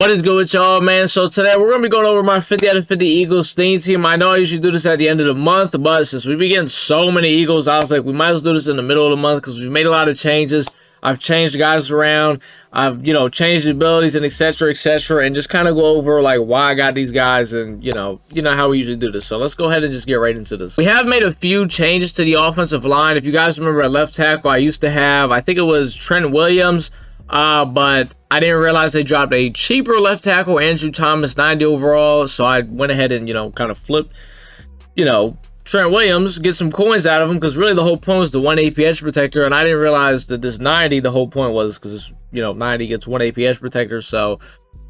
What is good with y'all, man? So today we're going to be going over my 50 out of 50 Eagles theme team. I know I usually do this at the end of the month, but since we've been getting so many Eagles, I was like, we might as well do this in the middle of the month because we've made a lot of changes. I've changed guys around. I've, changed the abilities and etc., and just kind of go over like why I got these guys and, you know how we usually do this. So let's go ahead and just get right into this. We have made a few changes to the offensive line. If you guys remember at left tackle, I used to have, I think it was Trent Williams, but I didn't realize they dropped a cheaper left tackle, Andrew Thomas, 90 overall. So I went ahead and, kind of flipped, Trent Williams, get some coins out of him, because really the whole point was the 1 AP edge protector. And I didn't realize that this 90, the whole point was because, 90 gets 1 AP edge protector. So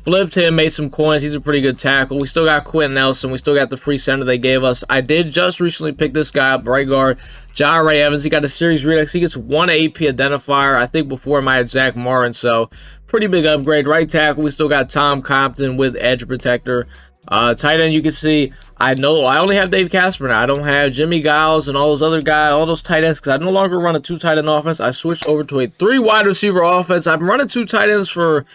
flipped him, made some coins. He's a pretty good tackle. We still got Quentin Nelson. We still got the free center they gave us. I did just recently pick this guy up, right guard, John Ray Evans. He got a series redux. He gets 1 AP identifier. I think before him I had Zach Martin. So pretty big upgrade. Right tackle, we still got Tom Compton with edge protector. Tight end, you can see, I only have Dave Casper now. I don't have Jimmy Giles and all those other guys, all those tight ends, because I no longer run a 2 tight end offense. I switched over to a 3 wide receiver offense. I've been running 2 tight ends for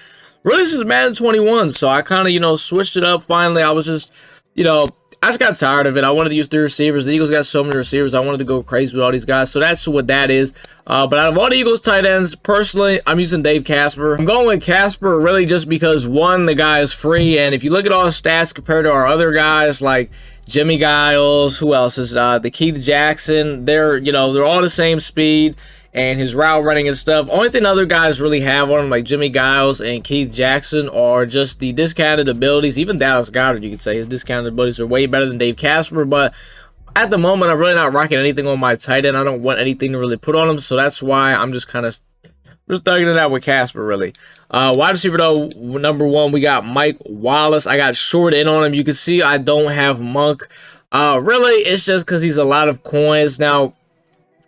really since Madden 21, so I kind of, switched it up finally. I was just, I just got tired of it. I wanted to use 3 receivers. The Eagles got so many receivers. I wanted to go crazy with all these guys, so that's what that is. But out of all the Eagles tight ends, personally, I'm using Dave Casper. I'm going with Casper really just because, one, the guy is free, and if you look at all his stats compared to our other guys like Jimmy Giles, who else is the Keith Jackson, they're all the same speed and his route running and stuff. Only thing other guys really have on them, like Jimmy Giles and Keith Jackson, are just the discounted abilities. Even Dallas Goedert, you could say his discounted abilities are way better than Dave Casper, but at the moment, I'm really not rocking anything on my tight end. I don't want anything to really put on him, so that's why I'm just kind of thugging it out with Casper, really. Wide receiver, though, number 1, we got Mike Wallace. I got short in on him. You can see I don't have Monk. Really, it's just because he's a lot of coins. Now,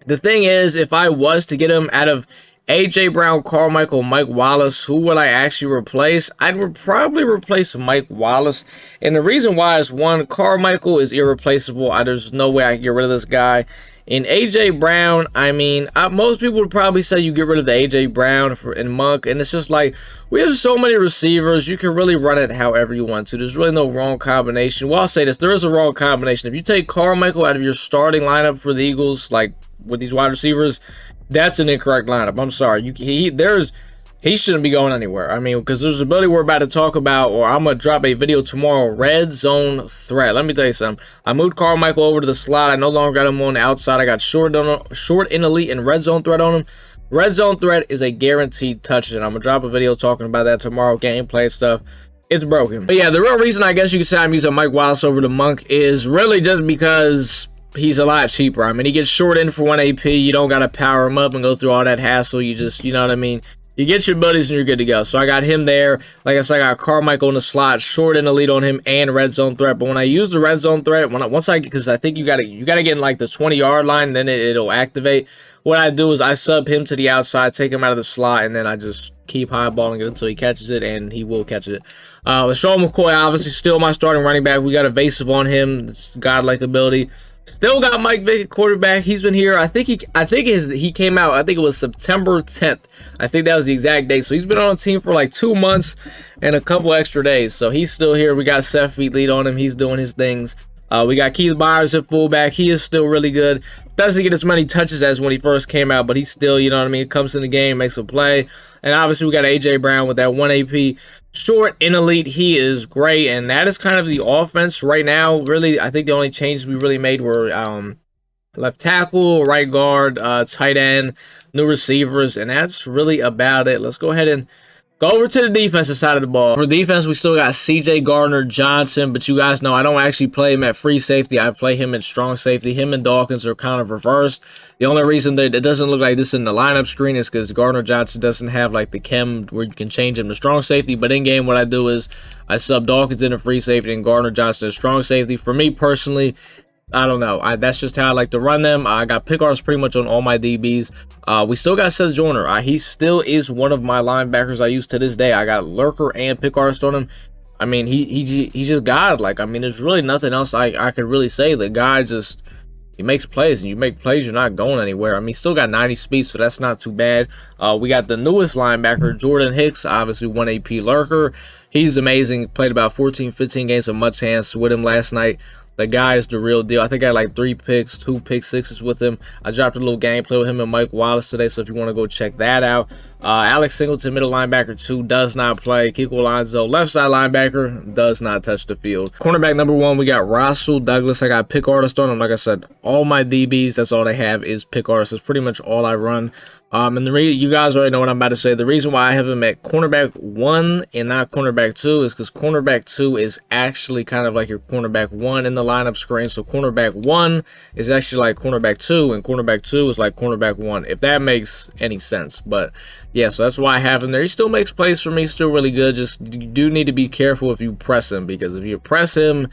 the thing is, if I was to get him out of A.J. Brown, Carmichael, Mike Wallace, who would I actually replace? I would probably replace Mike Wallace. And the reason why is, one, Carmichael is irreplaceable. There's no way I can get rid of this guy. In A.J. Brown, I mean, most people would probably say you get rid of the A.J. Brown and Monk. And it's just like, we have so many receivers. You can really run it however you want to. There's really no wrong combination. Well, I'll say this. There is a wrong combination. If you take Carmichael out of your starting lineup for the Eagles, like with these wide receivers, that's an incorrect lineup. I'm sorry. He shouldn't be going anywhere. I mean, because there's an ability we're about to talk about, or I'm going to drop a video tomorrow, Red Zone Threat. Let me tell you something. I moved Carmichael over to the slot. I no longer got him on the outside. I got short in elite and Red Zone Threat on him. Red Zone Threat is a guaranteed touchdown. I'm going to drop a video talking about that tomorrow, gameplay stuff. It's broken. But yeah, the real reason I guess you could say I'm using Mike Wallace over the Monk is really just because he's a lot cheaper. I mean, he gets short in for 1 AP. You don't got to power him up and go through all that hassle. You just, you know what I mean? You get your buddies and you're good to go. So I got him there. Like I said, I got Carmichael in the slot, short and elite on him, and red zone threat. But when I use the red zone threat, because I think you gotta get in like the 20-yard line, then it'll activate. What I do is I sub him to the outside, take him out of the slot, and then I just keep highballing it until he catches it, and he will catch it. LaShawn McCoy, obviously, still my starting running back. We got evasive on him, godlike ability. Still got Mike Vick at quarterback. He's been here. I think he came out. I think it was September 10th. I think that was the exact date. So he's been on the team for like 2 months and a couple extra days. So he's still here. We got Seth Feet lead on him. He's doing his things. We got Keith Byers at fullback. He is still really good. Doesn't get as many touches as when he first came out, but he's still, you know what I mean, comes in the game, makes a play. And obviously we got A.J. Brown with that 1 AP. Short in elite, he is great. And that is kind of the offense right now. Really, I think the only changes we really made were left tackle, right guard, tight end, new receivers, and that's really about it. Let's go ahead and go over to the defensive side of the ball. For defense, we still got C.J. Gardner-Johnson, but you guys know I don't actually play him at free safety. I play him at strong safety. Him and Dawkins are kind of reversed. The only reason that it doesn't look like this in the lineup screen is because Gardner-Johnson doesn't have like the chem where you can change him to strong safety. But in game, what I do is I sub Dawkins into free safety and Gardner-Johnson to strong safety. For me personally, I don't know. That's just how I like to run them. I got pick artists pretty much on all my DBs. We still got Seth Joyner. He still is one of my linebackers I use to this day. I got lurker and pick artist on him. I mean, he's just godlike. I mean, there's really nothing else I could really say. The guy just, he makes plays, and you make plays, you're not going anywhere. I mean, he's still got 90 speed, so that's not too bad. We got the newest linebacker, Jordan Hicks, obviously 1 AP lurker. He's amazing. Played about 14, 15 games of much hands with him last night. The guy is the real deal. I think I had like 3 picks, 2 pick sixes with him. I dropped a little gameplay with him and Mike Wallace today, so if you want to go check that out. Alex Singleton, middle linebacker 2, does not play. Kiko Alonso, left side linebacker, does not touch the field. Cornerback number 1, we got Russell Douglas. I got pick artist on him. Like I said, all my DBs, that's all they have is pick artist. It's pretty much all I run. And you guys already know what I'm about to say. The reason why I have him at cornerback 1 and not cornerback 2 is because cornerback 2 is actually kind of like your cornerback 1 in the lineup screen. So cornerback 1 is actually like cornerback 2, and cornerback 2 is like cornerback 1, if that makes any sense. But yeah, so that's why I have him there. He still makes plays for me, still really good. Just you do need to be careful if you press him, because if you press him,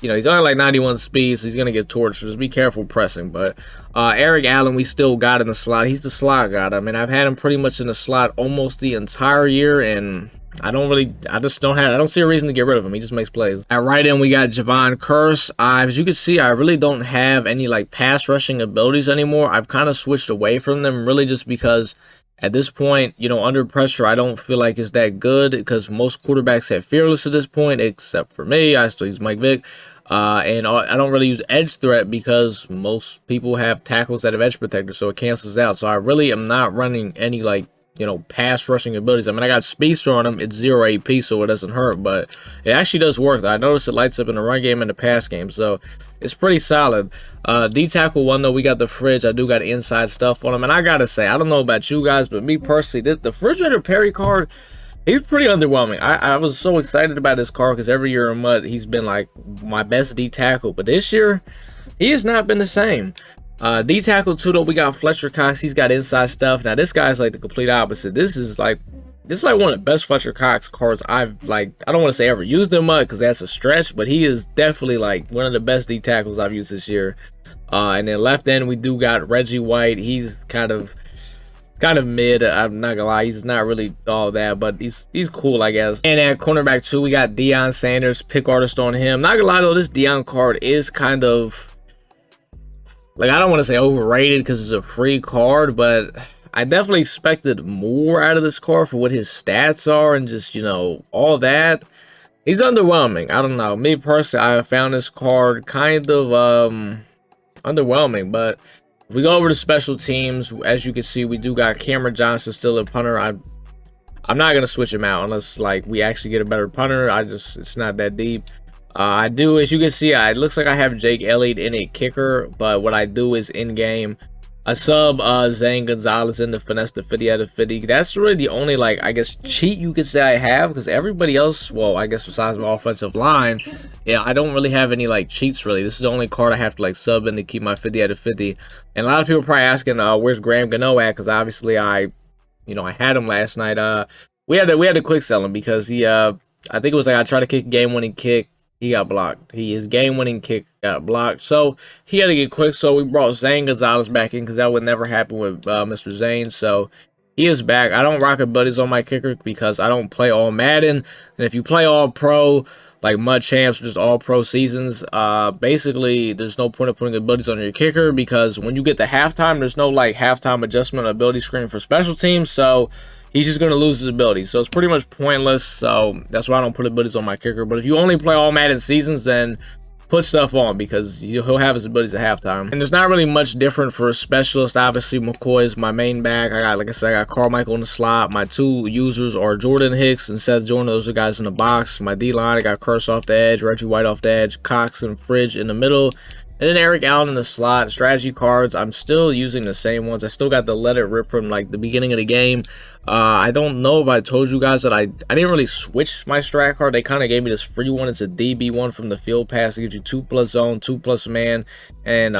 you know, he's only like 91 speed, so he's going to get torched. So just be careful pressing. But Eric Allen, we still got in the slot. He's the slot guy. I mean, I've had him pretty much in the slot almost the entire year, and I don't see a reason to get rid of him. He just makes plays. At right end, we got Javon Curse. As you can see, I really don't have any like pass rushing abilities anymore. I've kind of switched away from them, really just because at this point, you know, under pressure, I don't feel like it's that good, because most quarterbacks have fearless at this point, except for me. I still use Mike Vick. And I don't really use edge threat because most people have tackles that have edge protector, so it cancels out. So I really am not running any, like, you know, pass rushing abilities. I mean, I got speedster on him. It's 0 AP, so it doesn't hurt, but it actually does work. I noticed it lights up in the run game and the pass game, so it's pretty solid. D tackle 1, though, we got the fridge. I do got inside stuff on him, and I gotta say, I don't know about you guys, but me personally, the refrigerator Perry card, he's pretty underwhelming. I was so excited about this card because every year in Mud, he's been like my best D tackle, but this year, he has not been the same. D tackle 2, though, we got Fletcher Cox. He's got inside stuff. Now this guy's like the complete opposite. This is like one of the best Fletcher Cox cards I've, like, I don't want to say ever used in Mud because that's a stretch, but he is definitely like one of the best D tackles I've used this year. And then left end, we do got Reggie White. He's kind of mid. I'm not gonna lie, he's not really all that, but he's cool, I guess. And at cornerback 2, we got Deion Sanders, pick artist on him. Not gonna lie though, this Deion card is kind of, like, I don't want to say overrated because it's a free card, but I definitely expected more out of this card for what his stats are and just, you know, all that. He's underwhelming. I don't know. Me personally, I found this card kind of underwhelming, but if we go over to special teams, as you can see, we do got Cameron Johnson still a punter. I'm not gonna switch him out unless like we actually get a better punter. It's not that deep. I do, as you can see, it looks like I have Jake Elliott in a kicker, but what I do is in game I sub Zane Gonzalez in the finesse the 50 out of 50. That's really the only, like, I guess cheat you could say I have, because everybody else, well, I guess besides my offensive line, yeah, I don't really have any like cheats really. This is the only card I have to like sub in to keep my 50 out of 50. And a lot of people are probably asking where's Graham Gano at, because obviously I had him last night. We had to quick sell him because he I think it was like I tried to kick a game-winning kick. He got blocked. His game-winning kick got blocked. So he had to get quick. So we brought Zane Gonzalez back in because that would never happen with Mr. Zane. So he is back. I don't rock abilities on my kicker because I don't play all Madden. And if you play all pro, like Mud Champs, just all pro seasons, basically there's no point of putting abilities on your kicker because when you get to halftime, there's no like halftime adjustment ability screen for special teams. So he's just going to lose his abilities. So it's pretty much pointless. So that's why I don't put abilities on my kicker. But if you only play all Madden seasons, then put stuff on because he'll have his abilities at halftime. And there's not really much different for a specialist. Obviously, McCoy is my main back. Like I said, I got Carmichael in the slot. My 2 users are Jordan Hicks and Seth Jordan. Those are guys in the box. My D-line, I got Curse off the edge, Reggie White off the edge, Cox and Fridge in the middle. And then Eric Allen in the slot. Strategy cards, I'm still using the same ones. I still got the Let It Rip from like the beginning of the game. I don't know if I told you guys that I didn't really switch my strat card. They kind of gave me this free one. It's a DB one from the field pass. It gives you 2+ zone, 2+ man. And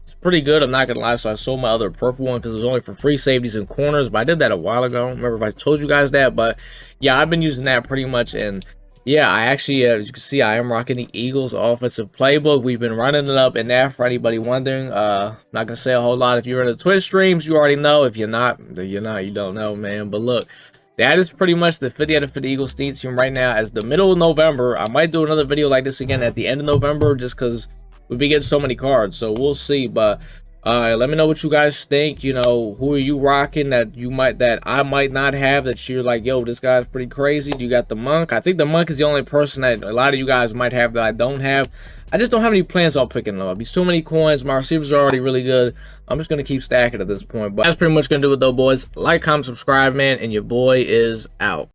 it's pretty good. I'm not going to lie. So I sold my other purple one because it was only for free safeties and corners. But I did that a while ago. I don't remember if I told you guys that. But yeah, I've been using that pretty much. And yeah, I actually, as you can see, I am rocking the Eagles offensive playbook. We've been running it up in there for anybody wondering. Not going to say a whole lot. If you're in the Twitch streams, you already know. If you're not, you don't know, man. But look, that is pretty much the 50 out of 50 Eagles Steam team right now as the middle of November. I might do another video like this again at the end of November just because we've been getting so many cards. So we'll see. But Let me know what you guys think. You know, who are you rocking that I might not have, that you're like, yo, this guy's pretty crazy? You got the Monk. I think the Monk is the only person that a lot of you guys might have that I don't have. I just don't have any plans on picking them up. He's too many coins. My receivers are already really good. I'm just gonna keep stacking at this point. But that's pretty much gonna do it though, boys. Like, comment, subscribe, man, and your boy is out.